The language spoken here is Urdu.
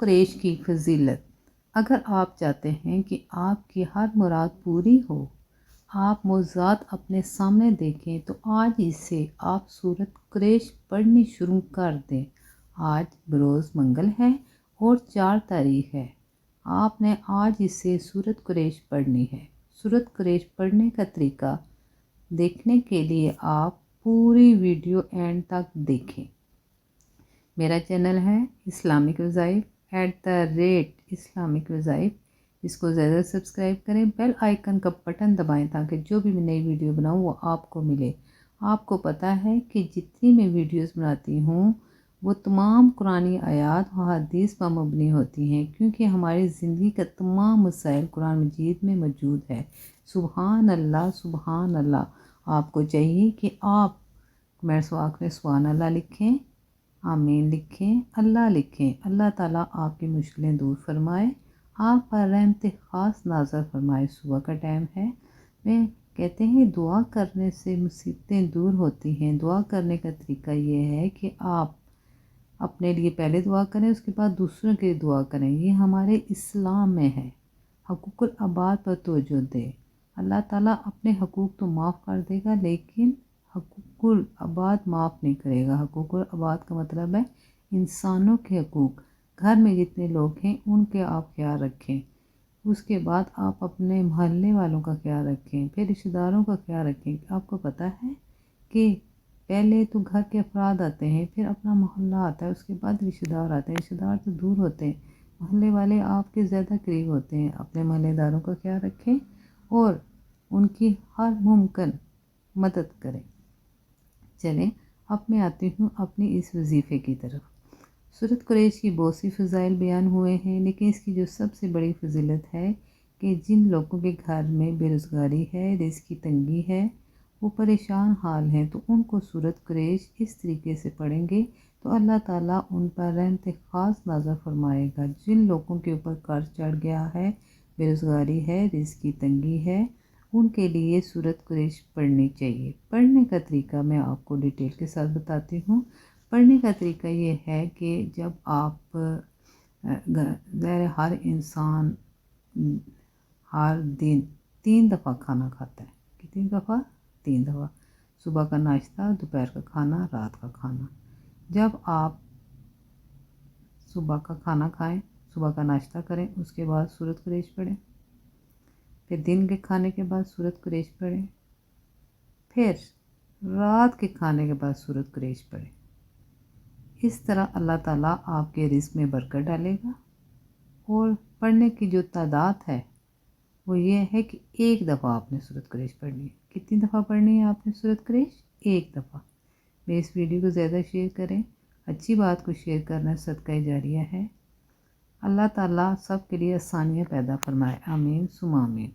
قریش کی فضیلت۔ اگر آپ چاہتے ہیں کہ آپ کی ہر مراد پوری ہو، آپ معجزات اپنے سامنے دیکھیں، تو آج ہی سے آپ سورۃ قریش پڑھنی شروع کر دیں۔ آج بروز منگل ہے اور 4 تاریخ ہے۔ آپ نے آج ہی سے سورۃ قریش پڑھنی ہے۔ سورۃ قریش پڑھنے کا طریقہ دیکھنے کے لیے آپ پوری ویڈیو اینڈ تک دیکھیں۔ میرا چینل ہے اسلامک وظائف @اسلامک وظائف۔ اس کو زیادہ سبسکرائب کریں، بیل آئیکن کا بٹن دبائیں تاکہ جو بھی میں نئی ویڈیو بناؤں وہ آپ کو ملے۔ آپ کو پتہ ہے کہ جتنی میں ویڈیوز بناتی ہوں وہ تمام قرآنی آیات و حدیث پر مبنی ہوتی ہیں، کیونکہ ہماری زندگی کا تمام مسائل قرآن مجید میں موجود ہے۔ سبحان اللہ، سبحان اللہ۔ آپ کو چاہیے کہ آپ کمنٹس باکس میں سبحان اللہ لکھیں، آمین لکھیں، اللہ لکھیں۔ اللہ تعالیٰ آپ کی مشکلیں دور فرمائے، آپ پر رحمت خاص نازل فرمائے۔ صبح کا ٹائم ہے، میں کہتے ہیں دعا کرنے سے مصیبتیں دور ہوتی ہیں۔ دعا کرنے کا طریقہ یہ ہے کہ آپ اپنے لیے پہلے دعا کریں، اس کے بعد دوسروں کے لیے دعا کریں۔ یہ ہمارے اسلام میں ہے۔ حقوق العباد پر توجہ دیں۔ اللہ تعالیٰ اپنے حقوق تو معاف کر دے گا، لیکن حقوق العباد معاف نہیں کرے گا۔ حقوق العباد کا مطلب ہے انسانوں کے حقوق۔ گھر میں جتنے لوگ ہیں ان کے آپ خیال رکھیں، اس کے بعد آپ اپنے محلے والوں کا خیال رکھیں، پھر رشتہ داروں کا خیال رکھیں۔ آپ کو پتہ ہے کہ پہلے تو گھر کے افراد آتے ہیں، پھر اپنا محلہ آتا ہے، اس کے بعد رشتہ دار آتے ہیں۔ رشتہ دار تو دور ہوتے ہیں، محلے والے آپ کے زیادہ قریب ہوتے ہیں۔ اپنے محلے داروں کا خیال رکھیں اور ان کی ہر ممکن مدد کریں۔ چلیں اب میں آتی ہوں اپنی اس وظیفے کی طرف۔ سورۃ قریش کی بہت سی فضائل بیان ہوئے ہیں، لیکن اس کی جو سب سے بڑی فضیلت ہے کہ جن لوگوں کے گھر میں بے روزگاری ہے، رزق کی تنگی ہے، وہ پریشان حال ہیں، تو ان کو سورۃ قریش اس طریقے سے پڑھیں گے تو اللہ تعالیٰ ان پر رحمت خاص نازل فرمائے گا۔ جن لوگوں کے اوپر قرض چڑھ گیا ہے، بے روزگاری ہے، رزق کی تنگی ہے، ان کے لیے سورۃ قریش پڑھنی چاہیے۔ پڑھنے کا طریقہ میں آپ کو ڈیٹیل کے ساتھ بتاتی ہوں۔ پڑھنے کا طریقہ یہ ہے کہ جب آپ ہر انسان ہر دن 3 دفعہ کھانا کھاتا ہے۔ کتنی دفعہ؟ 3 دفعہ۔ صبح کا ناشتہ، دوپہر کا کھانا، رات کا کھانا۔ جب آپ صبح کا کھانا کھائیں، صبح کا ناشتہ کریں، اس کے بعد سورۃ قریش پڑھیں، پھر دن کے کھانے کے بعد سورۃ قریش پڑھیں، پھر رات کے کھانے کے بعد سورۃ قریش پڑھیں۔ اس طرح اللہ تعالیٰ آپ کے رزق میں برکت ڈالے گا۔ اور پڑھنے کی جو تعداد ہے وہ یہ ہے کہ 1 دفعہ آپ نے سورۃ قریش پڑھنی ہے۔ کتنی دفعہ پڑھنی ہے آپ نے سورۃ قریش؟ 1 دفعہ۔ میں اس ویڈیو کو زیادہ شیئر کریں، اچھی بات کو شیئر کرنا صدقہ جاریہ ہے۔ اللہ تعالیٰ سب کے لیے آسانیاں پیدا فرمائے، آمین ثم آمین۔